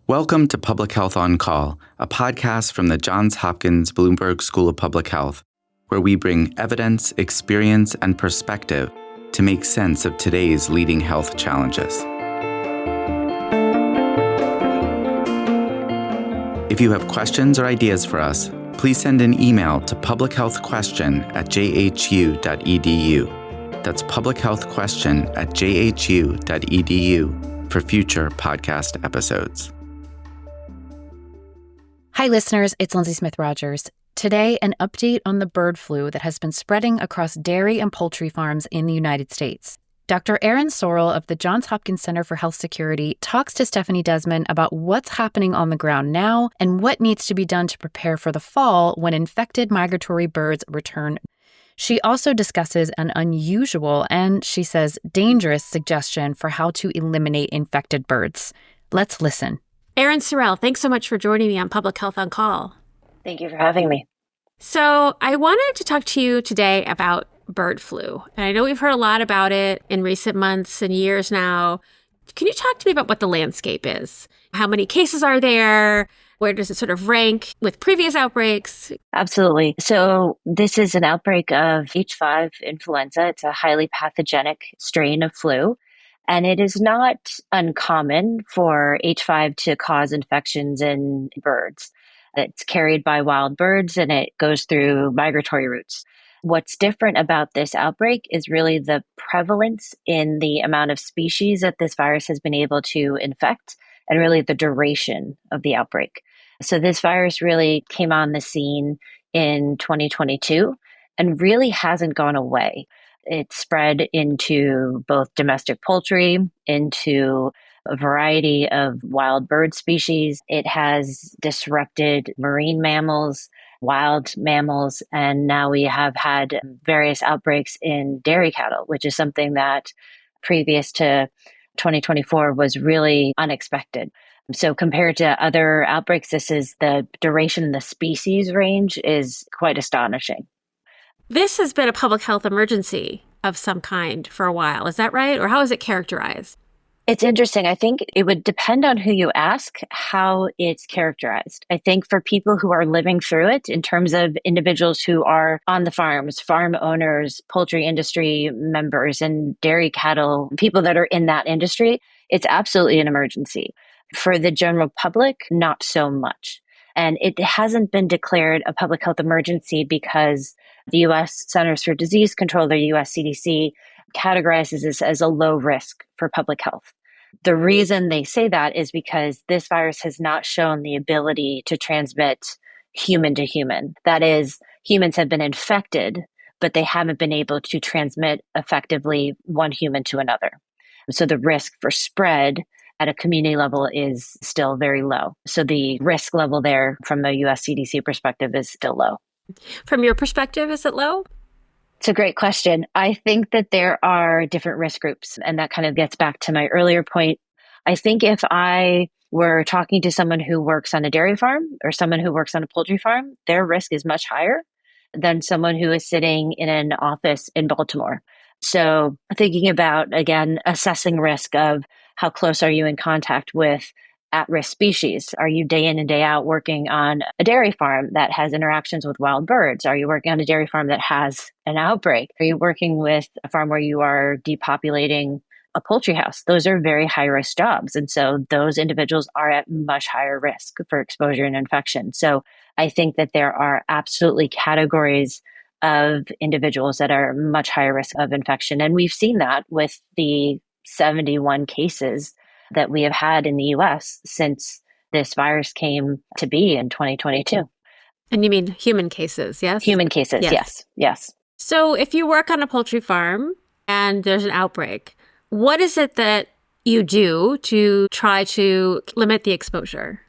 Welcome to Public Health on Call, a podcast from the Johns Hopkins Bloomberg School of Public Health, where we bring evidence, experience, and perspective to make sense of today's leading health challenges. If you have questions or ideas for us, please send an email to publichealthquestion@jhu.edu. That's publichealthquestion@jhu.edu for future podcast episodes. Hi, listeners. It's Lindsay Smith-Rogers. Today, an update on the bird flu that has been spreading across dairy and poultry farms in the United States. Dr. Erin Sorrell of the Johns Hopkins Center for Health Security talks to Stephanie Desmon about what's happening on the ground now and what needs to be done to prepare for the fall when infected migratory birds return. She also discusses an unusual and, she says, dangerous suggestion for how to eliminate infected birds. Let's listen. Erin Sorrell, thanks so much for joining me on Public Health on Call. Thank you for having me. So I wanted to talk to you today about bird flu. And I know we've heard a lot about it in recent months and years now. Can you talk to me about what the landscape is? How many cases are there? Where does it sort of rank with previous outbreaks? Absolutely. So this is an outbreak of H5 influenza. It's a highly pathogenic strain of flu. And it is not uncommon for H5 to cause infections in birds. It's carried by wild birds and it goes through migratory routes. What's different about this outbreak is really the prevalence in the amount of species that this virus has been able to infect and really the duration of the outbreak. So this virus really came on the scene in 2022 and really hasn't gone away. It spread into both domestic poultry, into a variety of wild bird species. It has disrupted marine mammals, wild mammals, and now we have had various outbreaks in dairy cattle, which is something that previous to 2024 was really unexpected. So compared to other outbreaks, the duration in the species range is quite astonishing. This has been a public health emergency of some kind for a while. Is that right? Or how is it characterized? It's interesting. I think it would depend on who you ask how it's characterized. I think for people who are living through it, in terms of individuals who are on the farms, farm owners, poultry industry members, and dairy cattle, people that are in that industry, it's absolutely an emergency. For the general public, not so much. And it hasn't been declared a public health emergency because the U.S. Centers for Disease Control, the U.S. CDC, categorizes this as a low risk for public health. The reason they say that is because this virus has not shown the ability to transmit human to human. That is, humans have been infected, but they haven't been able to transmit effectively one human to another. So the risk for spread at a community level is still very low. So the risk level there from a US CDC perspective is still low. From your perspective, is it low? It's a great question. I think that there are different risk groups, and that kind of gets back to my earlier point. I think if I were talking to someone who works on a dairy farm or someone who works on a poultry farm, their risk is much higher than someone who is sitting in an office in Baltimore. So thinking about, again, assessing risk of how close are you in contact with at-risk species? Are you day in and day out working on a dairy farm that has interactions with wild birds? Are you working on a dairy farm that has an outbreak? Are you working with a farm where you are depopulating a poultry house? Those are very high-risk jobs. And so those individuals are at much higher risk for exposure and infection. So I think that there are absolutely categories of individuals that are much higher risk of infection. And we've seen that with the 71 cases that we have had in the US since this virus came to be in 2022. And you mean human cases, yes? Human cases, yes. So if you work on a poultry farm and there's an outbreak, what is it that you do to try to limit the exposure?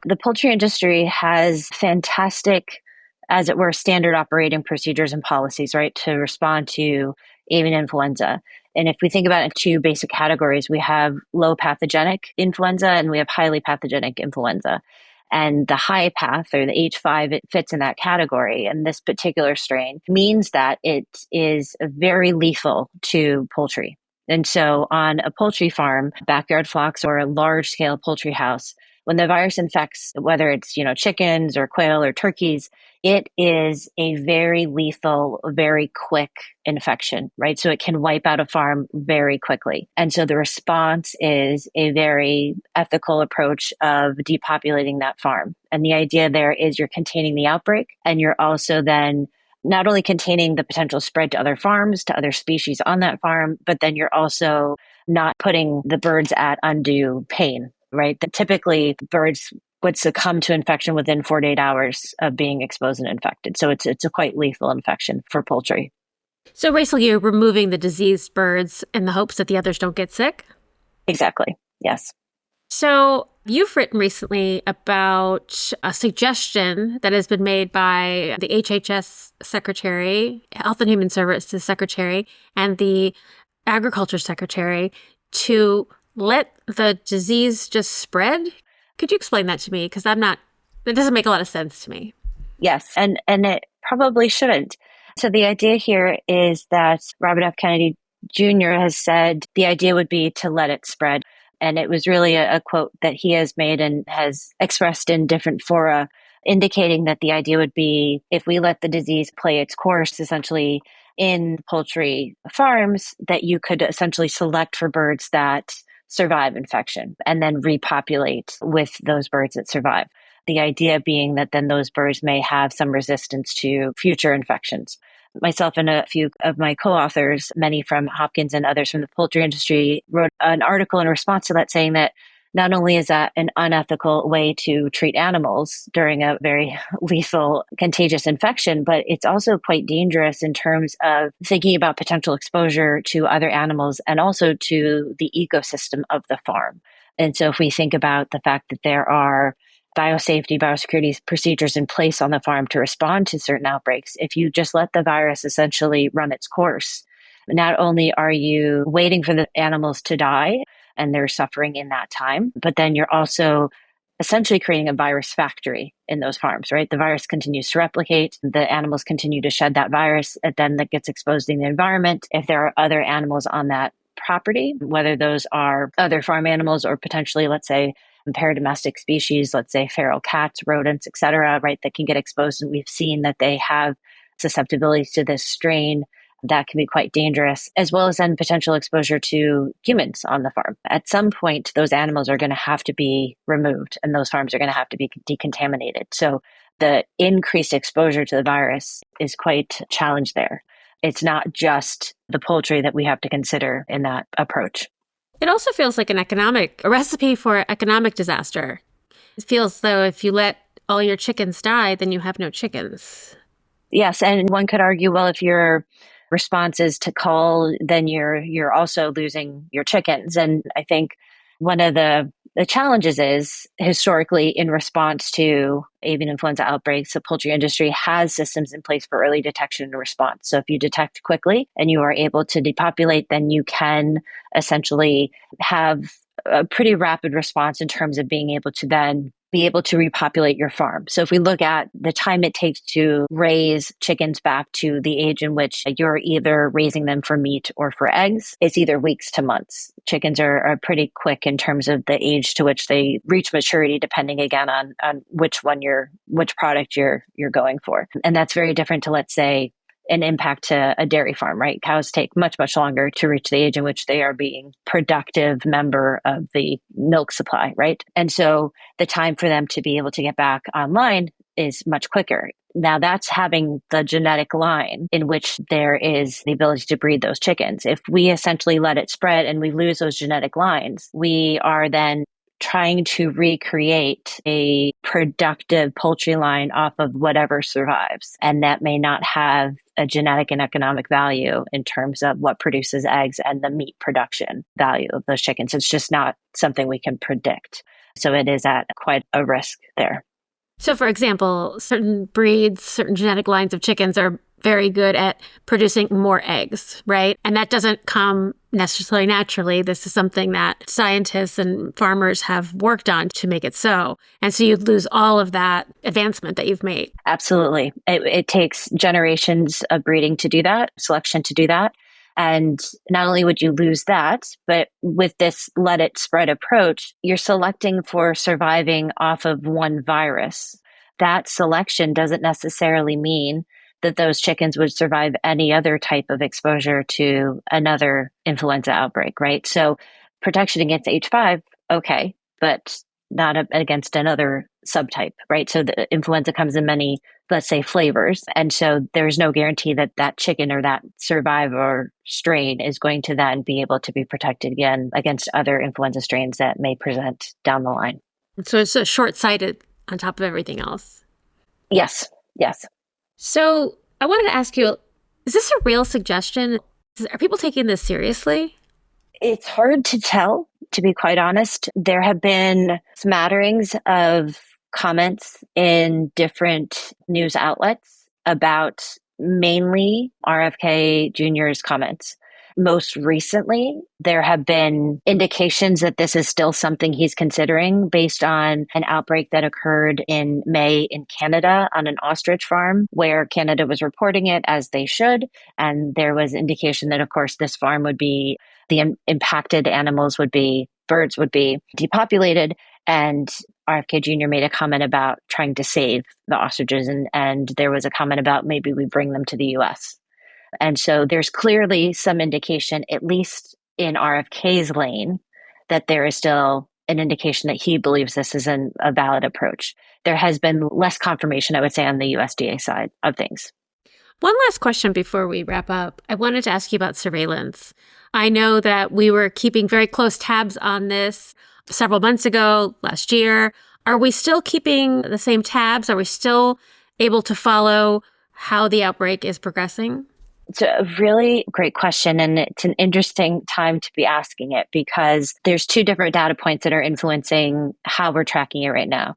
The poultry industry has fantastic, as it were, standard operating procedures and policies, right, to respond to avian influenza. And if we think about it in two basic categories, we have low pathogenic influenza and we have highly pathogenic influenza. And the high path, or the H5, it fits in that category. And this particular strain means that it is very lethal to poultry. And so on a poultry farm, backyard flocks, or a large scale poultry house, when the virus infects, whether it's, chickens or quail or turkeys, it is a very lethal, very quick infection, right? So it can wipe out a farm very quickly. And so the response is a very ethical approach of depopulating that farm. And the idea there is you're containing the outbreak, and you're also then not only containing the potential spread to other farms, to other species on that farm, but then you're also not putting the birds at undue pain, right? That typically birds would succumb to infection within 48 hours of being exposed and infected. So it's a quite lethal infection for poultry. So basically, you're removing the diseased birds in the hopes that the others don't get sick? Exactly. Yes. So you've written recently about a suggestion that has been made by the HHS Secretary, Health and Human Services Secretary, and the Agriculture Secretary to let the disease just spread. Could you explain that to me? Because that doesn't make a lot of sense to me. Yes, and it probably shouldn't. So the idea here is that Robert F. Kennedy Jr. has said the idea would be to let it spread. And it was really a quote that he has made and has expressed in different fora, indicating that the idea would be if we let the disease play its course, essentially in poultry farms, that you could essentially select for birds that survive infection and then repopulate with those birds that survive. The idea being that then those birds may have some resistance to future infections. Myself and a few of my co-authors, many from Hopkins and others from the poultry industry, wrote an article in response to that saying that not only is that an unethical way to treat animals during a very lethal, contagious infection, but it's also quite dangerous in terms of thinking about potential exposure to other animals and also to the ecosystem of the farm. And so if we think about the fact that there are biosafety, biosecurity procedures in place on the farm to respond to certain outbreaks, if you just let the virus essentially run its course, not only are you waiting for the animals to die and they're suffering in that time, but then you're also essentially creating a virus factory in those farms, right? The virus continues to replicate, the animals continue to shed that virus, and then that gets exposed in the environment. If there are other animals on that property, whether those are other farm animals or potentially, let's say, paradomestic species, let's say feral cats, rodents, et cetera, right, that can get exposed. And we've seen that they have susceptibility to this strain that can be quite dangerous, as well as then potential exposure to humans on the farm. At some point, those animals are going to have to be removed and those farms are going to have to be decontaminated. So the increased exposure to the virus is quite a challenge there. It's not just the poultry that we have to consider in that approach. It also feels like a recipe for economic disaster. It feels though if you let all your chickens die, then you have no chickens. Yes, and one could argue, well, if your response is to cull, then you're also losing your chickens. And I think one of the challenges is historically in response to avian influenza outbreaks, the poultry industry has systems in place for early detection and response. So if you detect quickly and you are able to depopulate, then you can essentially have a pretty rapid response in terms of being able to then be able to repopulate your farm. So if we look at the time it takes to raise chickens back to the age in which you're either raising them for meat or for eggs, it's either weeks to months. Chickens are pretty quick in terms of the age to which they reach maturity, depending again on which product you're going for. And that's very different to, let's say, an impact to a dairy farm, right? Cows take much, much longer to reach the age in which they are being productive member of the milk supply, right? And so the time for them to be able to get back online is much quicker. Now that's having the genetic line in which there is the ability to breed those chickens. If we essentially let it spread and we lose those genetic lines, we are then trying to recreate a productive poultry line off of whatever survives. And that may not have a genetic and economic value in terms of what produces eggs and the meat production value of those chickens. It's just not something we can predict. So it is at quite a risk there. So for example, certain breeds, certain genetic lines of chickens are very good at producing more eggs, right? And that doesn't come necessarily naturally. This is something that scientists and farmers have worked on to make it so. And so you'd lose all of that advancement that you've made. Absolutely. It takes generations of breeding to do that, selection to do that. And not only would you lose that, but with this let it spread approach, you're selecting for surviving off of one virus. That selection doesn't necessarily mean that those chickens would survive any other type of exposure to another influenza outbreak, right? So protection against H5, okay, but not against another subtype, right? So the influenza comes in many, let's say, flavors. And so there's no guarantee that that chicken or that survivor strain is going to then be able to be protected again against other influenza strains that may present down the line. So it's short-sighted on top of everything else. Yes. So I wanted to ask you, is this a real suggestion? Are people taking this seriously? It's hard to tell, to be quite honest. There have been smatterings of comments in different news outlets about mainly RFK Jr.'s comments. Most recently, there have been indications that this is still something he's considering based on an outbreak that occurred in May in Canada on an ostrich farm where Canada was reporting it as they should. And there was indication that, of course, this farm would be, the impacted animals would be, birds would be depopulated. And RFK Jr. made a comment about trying to save the ostriches. And there was a comment about maybe we bring them to the US. And so there's clearly some indication, at least in RFK's lane, that there is still an indication that he believes this is a valid approach. There has been less confirmation, I would say, on the USDA side of things. One last question before we wrap up. I wanted to ask you about surveillance. I know that we were keeping very close tabs on this several months ago, last year. Are we still keeping the same tabs? Are we still able to follow how the outbreak is progressing? It's a really great question, and it's an interesting time to be asking it because there's two different data points that are influencing how we're tracking it right now.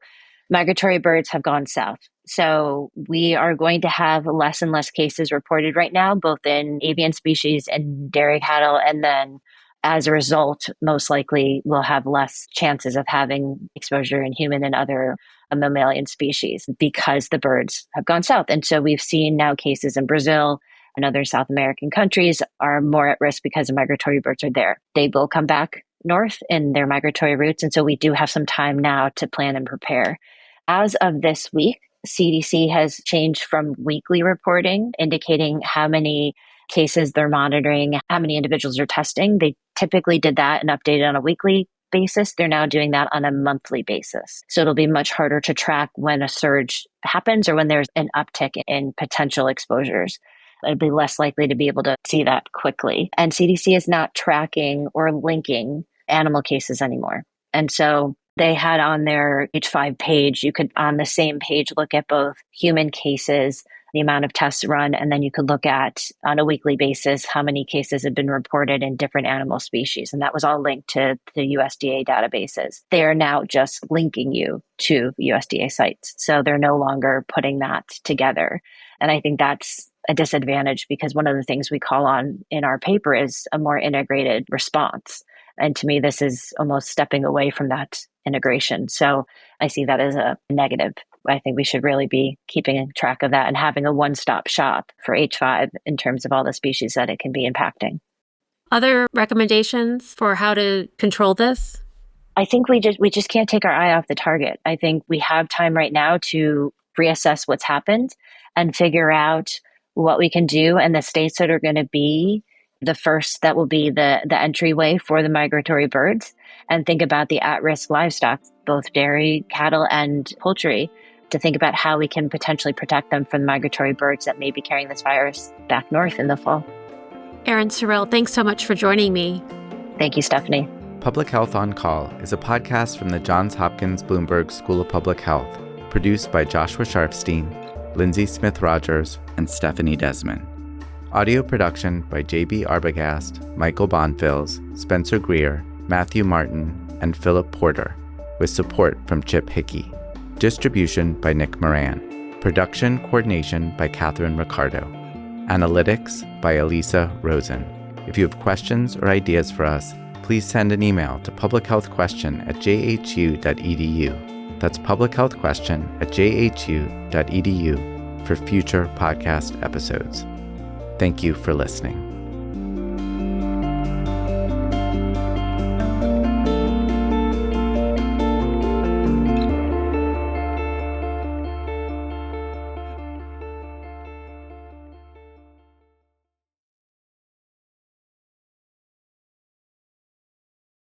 Migratory birds have gone south. So we are going to have less and less cases reported right now, both in avian species and dairy cattle. And then as a result, most likely we'll have less chances of having exposure in human and other mammalian species because the birds have gone south. And so we've seen now cases in Brazil and other South American countries are more at risk because the migratory birds are there. They will come back north in their migratory routes. And so we do have some time now to plan and prepare. As of this week, CDC has changed from weekly reporting, indicating how many cases they're monitoring, how many individuals are testing. They typically did that and updated on a weekly basis. They're now doing that on a monthly basis. So it'll be much harder to track when a surge happens or when there's an uptick in potential exposures. It'd be less likely to be able to see that quickly. And CDC is not tracking or linking animal cases anymore. And so they had on their H5 page, you could on the same page look at both human cases, the amount of tests run, and then you could look at on a weekly basis how many cases have been reported in different animal species. And that was all linked to the USDA databases. They are now just linking you to USDA sites. So they're no longer putting that together. And I think that's a disadvantage because one of the things we call on in our paper is a more integrated response. And to me, this is almost stepping away from that integration. So I see that as a negative. I think we should really be keeping track of that and having a one-stop shop for H5 in terms of all the species that it can be impacting. Other recommendations for how to control this? I think we just can't take our eye off the target. I think we have time right now to reassess what's happened and figure out what we can do. And the states that are going to be the first, that will be the entryway for the migratory birds, and think about the at-risk livestock, both dairy, cattle, and poultry, to think about how we can potentially protect them from migratory birds that may be carrying this virus back north in the fall. Erin Sorrell, thanks so much for joining me. Thank you, Stephanie. Public Health on Call is a podcast from the Johns Hopkins Bloomberg School of Public Health, produced by Joshua Sharfstein, Lindsay Smith-Rogers, and Stephanie Desmon. Audio production by J.B. Arbogast, Michael Bonfils, Spencer Greer, Matthew Martin, and Philip Porter, with support from Chip Hickey. Distribution by Nick Moran. Production coordination by Catherine Ricardo. Analytics by Elisa Rosen. If you have questions or ideas for us, please send an email to publichealthquestion@jhu.edu. That's publichealthquestion@jhu.edu for future podcast episodes. Thank you for listening.